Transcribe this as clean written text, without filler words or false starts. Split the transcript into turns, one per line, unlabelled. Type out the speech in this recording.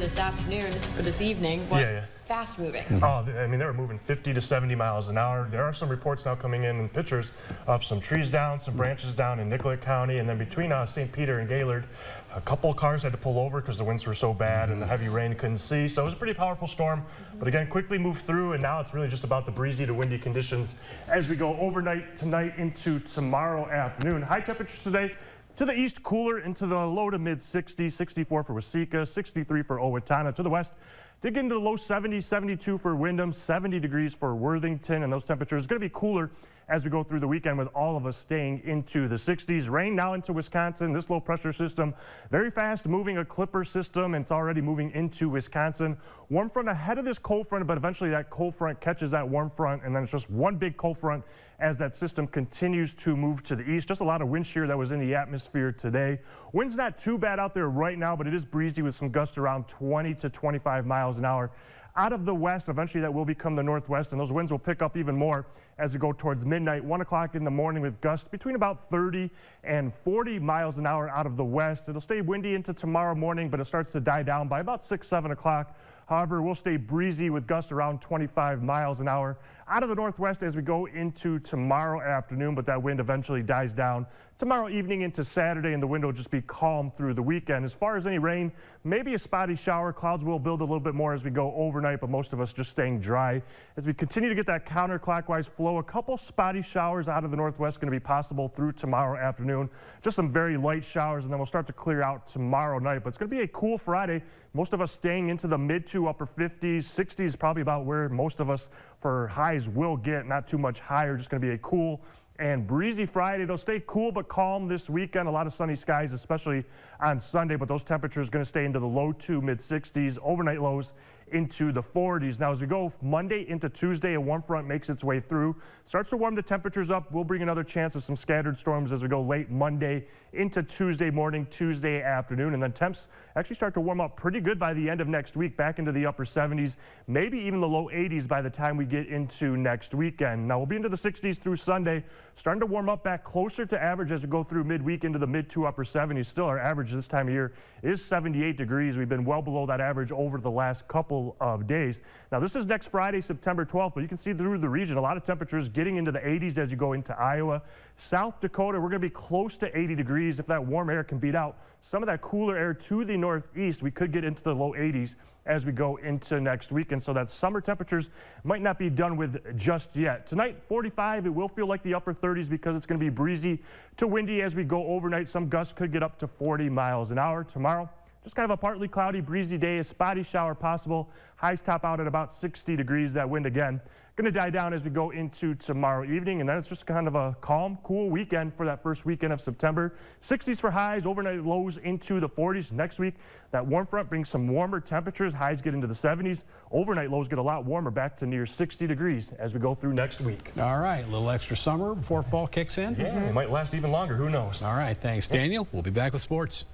this afternoon or this evening was fast moving.
Oh, I mean, they were moving 50 to 70 miles an hour. There are some reports now coming in pictures of some trees down, some branches down in Nicollet County, and then between St. Peter and Gaylord, a couple of cars had to pull over because the winds were so bad and the heavy rain couldn't see. So it was a pretty powerful storm, but again, quickly moved through, and now it's really just about the breezy to windy conditions as we go overnight tonight into tomorrow afternoon. High temperatures today. To the east, cooler into the low to mid 60s, 64 for Waseca, 63 for Owatonna. To the west, dig into the low 70s, 72 for Windham, 70 degrees for Worthington, and those temperatures are going to be cooler as we go through the weekend with all of us staying into the 60s. Rain now into Wisconsin. This low pressure system, very fast moving, a clipper system, and it's already moving into Wisconsin. Warm front ahead of this cold front, but eventually that cold front catches that warm front, and then it's just one big cold front as that system continues to move to the east. Just a lot of wind shear that was in the atmosphere today. Wind's not too bad out there right now, but it is breezy with some gusts around 20 to 25 miles an hour. Out of the west, eventually that will become the northwest, and those winds will pick up even more as we go towards midnight, 1 o'clock in the morning with gusts between about 30 and 40 miles an hour out of the west. It'll stay windy into tomorrow morning, but it starts to die down by about 6, 7 o'clock. However, we'll stay breezy with gusts around 25 miles an hour out of the northwest as we go into tomorrow afternoon, but that wind eventually dies down tomorrow evening into Saturday, and the wind will just be calm through the weekend. As far as any rain, maybe a spotty shower. Clouds will build a little bit more as we go overnight, but most of us just staying dry. As we continue to get that counterclockwise flow, a couple spotty showers out of the northwest going to be possible through tomorrow afternoon. Just some very light showers, and then we'll start to clear out tomorrow night. But it's going to be a cool Friday. Most of us staying into the mid to upper 50s, 60s, probably about where most of us for highs will get. Not too much higher, just going to be a cool and breezy Friday. It'll stay cool but calm this weekend. A lot of sunny skies, especially on Sunday, but those temperatures going to stay into the low to mid 60s, overnight lows into the 40s. Now, as we go Monday into Tuesday, a warm front makes its way through, starts to warm the temperatures up. We'll bring another chance of some scattered storms as we go late Monday into Tuesday morning, Tuesday afternoon, and then temps actually start to warm up pretty good by the end of next week, back into the upper 70s, maybe even the low 80s by the time we get into next weekend. Now, we'll be into the 60s through Sunday, starting to warm up back closer to average as we go through midweek into the mid to upper 70s. Still, our average this time of year is 78 degrees. We've been well below that average over the last couple of days. Now, this is next Friday, September 12th, but you can see through the region a lot of temperatures getting into the 80s as you go into Iowa. South Dakota, we're going to be close to 80 degrees if that warm air can beat out some of that cooler air to the northeast. We could get into the low 80s as we go into next week, and so that summer temperatures might not be done with just yet. Tonight, 45, it will feel like the upper 30s because it's going to be breezy to windy as we go overnight. Some gusts could get up to 40 miles an hour. Tomorrow, just kind of a partly cloudy, breezy day, a spotty shower possible. Highs top out at about 60 degrees. That wind again going to die down as we go into tomorrow evening, and then it's just kind of a calm, cool weekend for that first weekend of September. 60s for highs, overnight lows into the 40s. Next week, that warm front brings some warmer temperatures. Highs get into the 70s. Overnight lows get a lot warmer, back to near 60 degrees as we go through next week.
All right, a little extra summer before fall kicks in.
Yeah, it might last even longer. Who knows?
All right, thanks, Daniel. We'll be back with sports.